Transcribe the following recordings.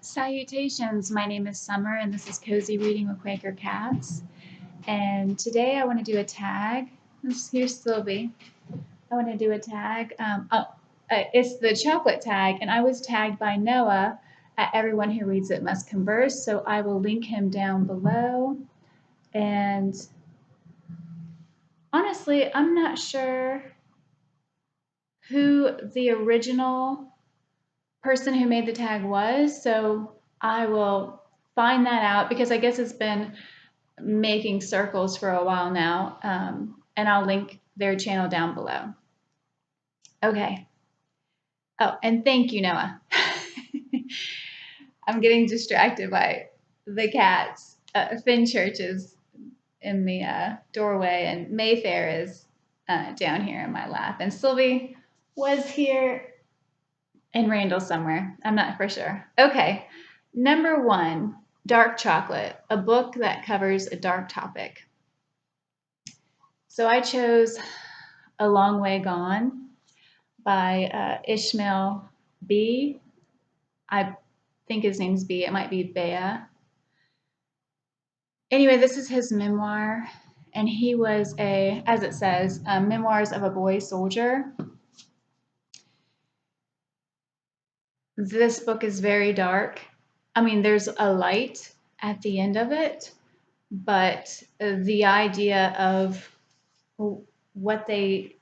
Salutations, my name is Summer and this is Cozy Reading with Quaker Cats. And today I want to do a tag. Here's Sylvie. I want to do a tag. It's the chocolate tag, and I was tagged by Noah at Everyone Who Reads It Must Converse, so I will link him down below. And honestly, I'm not sure who the original person who made the tag was, so I will find that out because I guess it's been making circles for a while now, and I'll link their channel down below. Okay. Oh, and thank you, Noah. I'm getting distracted by the cats. Finchurch is in the doorway, and Mayfair is down here in my lap, and Sylvie was here, and Randall somewhere. I'm not for sure. Okay, number 1, Dark Chocolate, a book that covers a dark topic. So I chose A Long Way Gone by Ishmael B. I think his name's B. It might be Bea. Anyway, this is his memoir, and he was as it says, Memoirs of a Boy Soldier. This book is very dark. I mean, there's a light at the end of it, but the idea of what they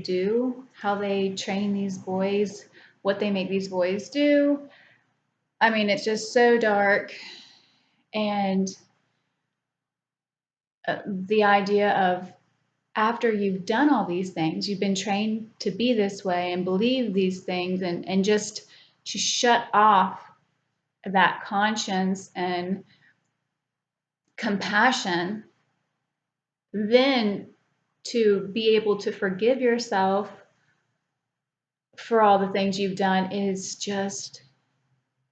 do, how they train these boys, what they make these boys do. I mean, it's just so dark, and the idea of after you've done all these things, you've been trained to be this way and believe these things, and just to shut off that conscience and compassion, then to be able to forgive yourself for all the things you've done is just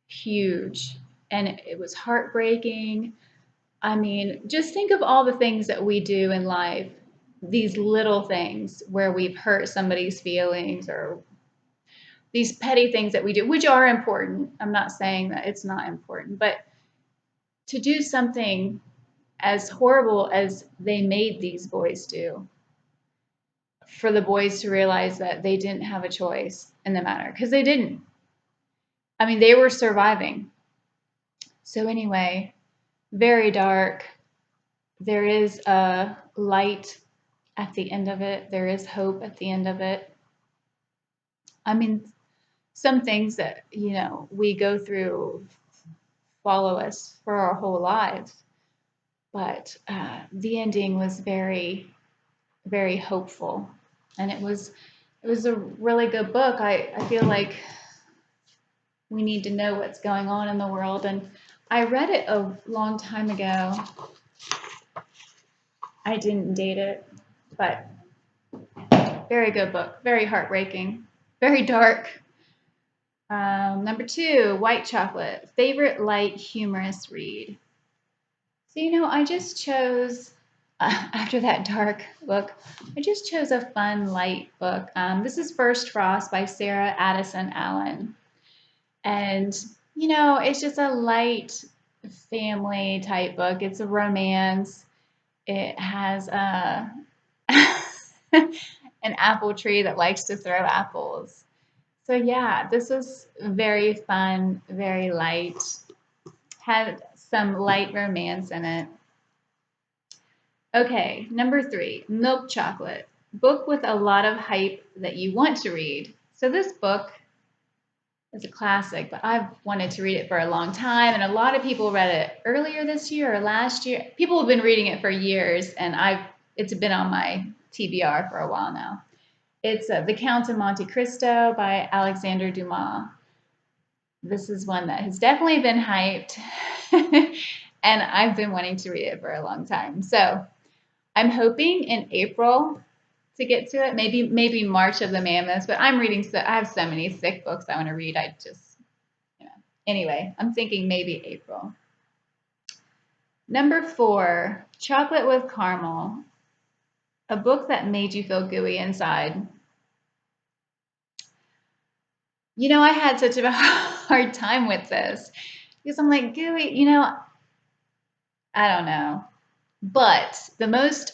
huge. And it was heartbreaking. I mean, just think of all the things that we do in life, these little things where we've hurt somebody's feelings, or these petty things that we do, which are important. I'm not saying that it's not important, but to do something as horrible as they made these boys do, for the boys to realize that they didn't have a choice in the matter, because they didn't. I mean, they were surviving. So anyway, very dark. There is a light at the end of it. There is hope at the end of it. I mean, some things that, we go through follow us for our whole lives. But the ending was very, very hopeful. And it was a really good book. I feel like we need to know what's going on in the world. And I read it a long time ago. I didn't date it, but very good book, very heartbreaking, very dark. Number 2, White Chocolate, favorite light humorous read. So, I just chose, after that dark book, I just chose a fun, light book. This is First Frost by Sarah Addison Allen. And, it's just a light family type book. It's a romance. It has an apple tree that likes to throw apples. So yeah, this is very fun, very light. Had some light romance in it. Okay, number 3, Milk Chocolate, book with a lot of hype that you want to read. So this book is a classic, but I've wanted to read it for a long time, and a lot of people read it earlier this year or last year. People have been reading it for years, and it's been on my TBR for a while now. It's The Count of Monte Cristo by Alexander Dumas. This is one that has definitely been hyped, and I've been wanting to read it for a long time. So I'm hoping in April to get to it, maybe March of the Mammoths, but I have so many sick books I want to read. Anyway, I'm thinking maybe April. Number 4, Chocolate with Caramel, a book that made you feel gooey inside. I had such a hard time with this. Because I'm like, gooey, you know, I don't know. But the most,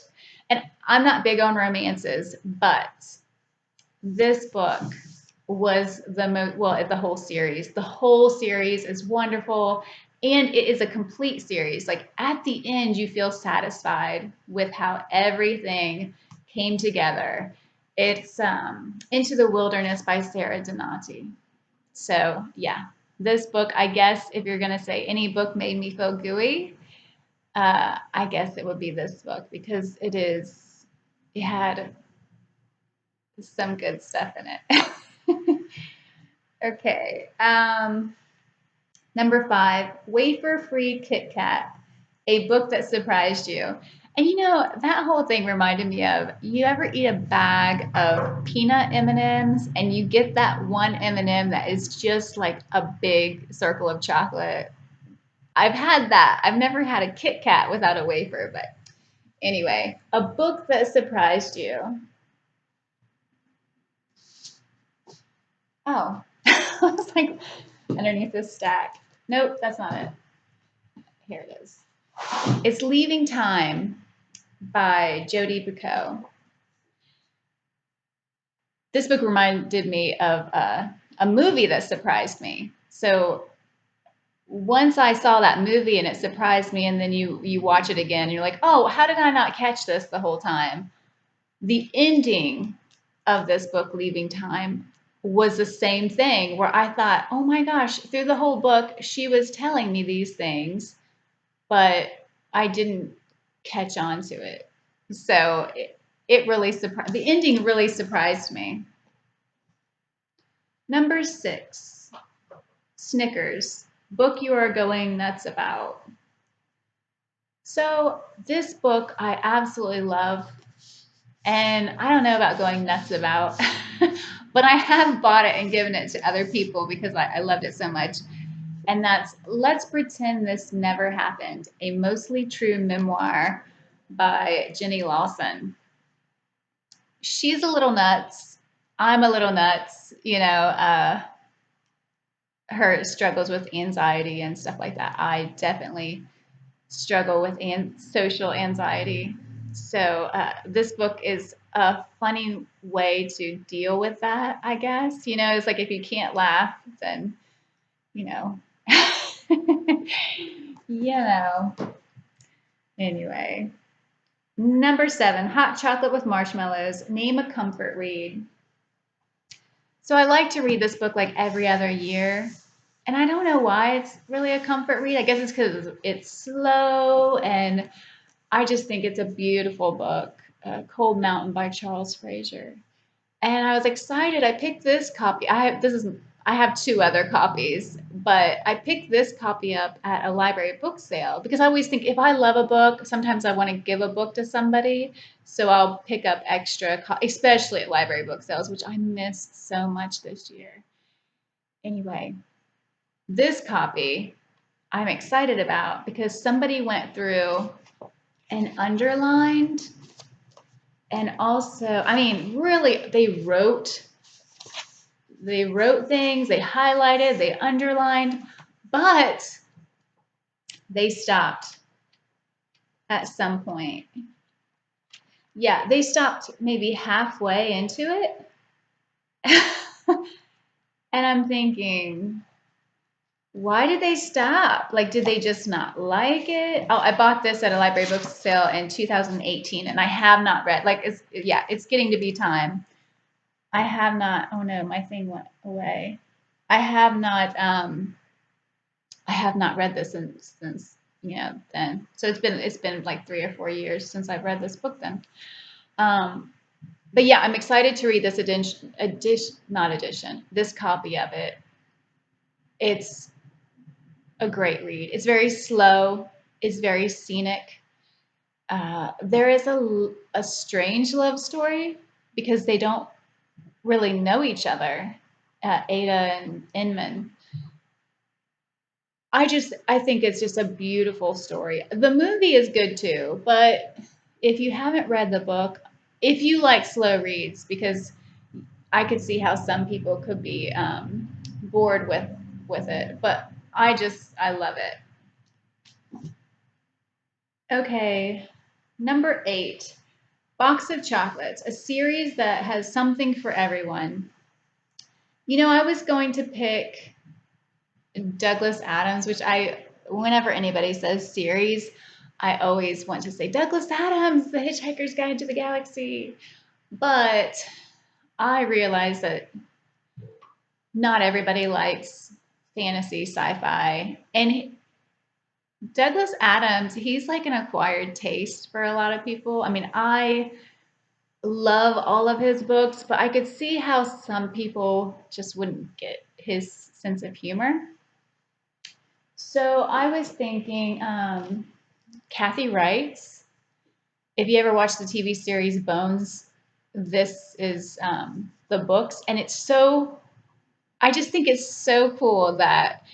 and I'm not big on romances, but this book was the most, well, the whole series. The whole series is wonderful. And it is a complete series. Like at the end, you feel satisfied with how everything came together. It's Into the Wilderness by Sarah Donati. So, yeah, this book, I guess, if you're going to say any book made me feel gooey, I guess it would be this book because it had some good stuff in it. Okay. Number 5, Wafer-free Kit Kat, a book that surprised you. And you know, that whole thing reminded me of, you ever eat a bag of peanut M&Ms and you get that one M&M that is just like a big circle of chocolate? I've had that. I've never had a Kit Kat without a wafer, but anyway, a book that surprised you. Oh, I was like underneath this stack. Nope, that's not it. Here it is. It's Leaving Time by Jodi Picoult. This book reminded me of a movie that surprised me. So once I saw that movie and it surprised me, and then you watch it again, and you're like, oh, how did I not catch this the whole time? The ending of this book, Leaving Time, was the same thing where I thought, oh my gosh, through the whole book, she was telling me these things, but I didn't catch on to it. So it really surprised, the ending really surprised me. Number 6, Snickers, book you are going nuts about. So this book I absolutely love. And I don't know about going nuts about, but I have bought it and given it to other people because I loved it so much. And that's Let's Pretend This Never Happened, a mostly true memoir by Jenny Lawson. She's a little nuts. I'm a little nuts, her struggles with anxiety and stuff like that. I definitely struggle with social anxiety. So this book is a funny way to deal with that, I guess. You know, it's like if you can't laugh, then, you know, you know. Anyway, number 7, Hot Chocolate with Marshmallows. Name a comfort read. So I like to read this book like every other year. And I don't know why it's really a comfort read. I guess it's because it's slow, and I just think it's a beautiful book, Cold Mountain by Charles Fraser. And I was excited. I picked this copy. I have 2 other copies, but I picked this copy up at a library book sale because I always think if I love a book, sometimes I want to give a book to somebody, so I'll pick up extra, especially at library book sales, which I missed so much this year. Anyway, this copy I'm excited about because somebody went through and underlined, and also, I mean, really, they wrote things, they highlighted, they underlined, but they stopped at some point. Yeah, they stopped maybe halfway into it. And I'm thinking, why did they stop? Like, did they just not like it? Oh, I bought this at a library book sale in 2018, and I have not read. Like, it's getting to be time. I have not. Oh no, my thing went away. I have not. I have not read this since then. So it's been like 3 or 4 years since I've read this book then. Um, but yeah, I'm excited to read this this copy of it. It's a great read. It's very slow. It's very scenic. There is a strange love story because they don't really know each other, Ada and Inman. I think it's just a beautiful story. The movie is good too, but if you haven't read the book, if you like slow reads, because I could see how some people could be bored with it, but I love it. Okay, number 8, Box of Chocolates, a series that has something for everyone. I was going to pick Douglas Adams, which whenever anybody says series, I always want to say Douglas Adams, The Hitchhiker's Guide to the Galaxy. But I realize that not everybody likes fantasy sci-fi. And Douglas Adams, he's like an acquired taste for a lot of people. I mean, I love all of his books, but I could see how some people just wouldn't get his sense of humor. So I was thinking, Kathy writes. If you ever watched the TV series Bones, this is the books, and it's so. I just think it's so cool that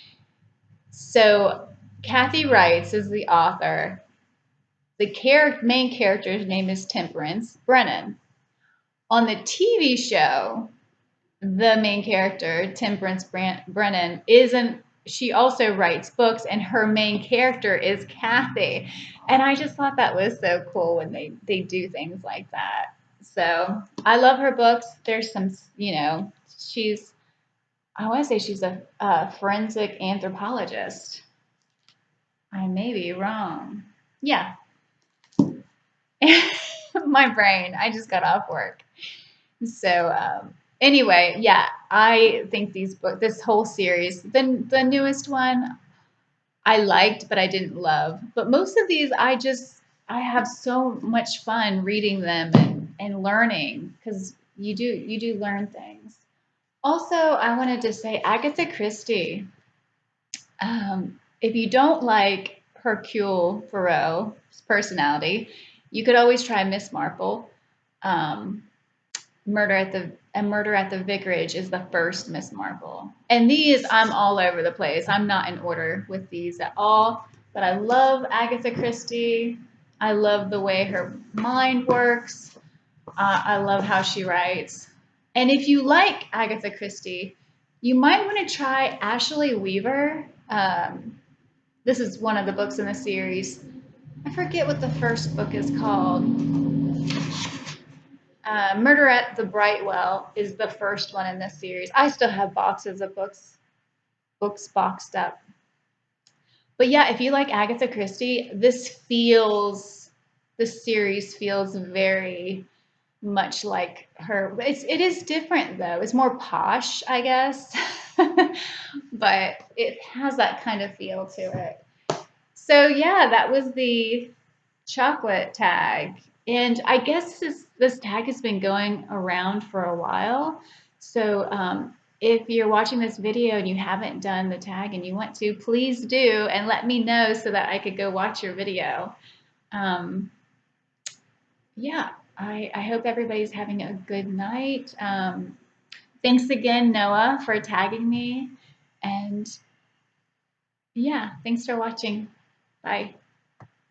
so Kathy writes is the author. The main character's name is Temperance Brennan. On the TV show, the main character, Temperance Brennan, isn't. She also writes books, and her main character is Kathy. And I just thought that was so cool when they do things like that. So I love her books. There's some, she's, I want to say she's a forensic anthropologist. I may be wrong. Yeah. My brain, I just got off work. So anyway, yeah, I think this whole series, the newest one, I liked, but I didn't love. But most of these, I have so much fun reading them and learning because you do learn things. Also, I wanted to say Agatha Christie. If you don't like Hercule Poirot's personality, you could always try Miss Marple. Um, Murder at the Vicarage is the first Miss Marple. And these, I'm all over the place. I'm not in order with these at all. But I love Agatha Christie. I love the way her mind works. I love how she writes. And if you like Agatha Christie, you might want to try Ashley Weaver. This is one of the books in the series. I forget what the first book is called. Murder at the Brightwell is the first one in this series. I still have boxes of books boxed up. But yeah, if you like Agatha Christie, this series feels very much like her. It is different though. It's more posh, I guess. But it has that kind of feel to it. So yeah, that was the chocolate tag. And I guess this tag has been going around for a while. So if you're watching this video and you haven't done the tag and you want to, please do and let me know so that I could go watch your video. Um, yeah, I hope everybody's having a good night. Thanks again, Noah, for tagging me. And yeah, thanks for watching. Bye.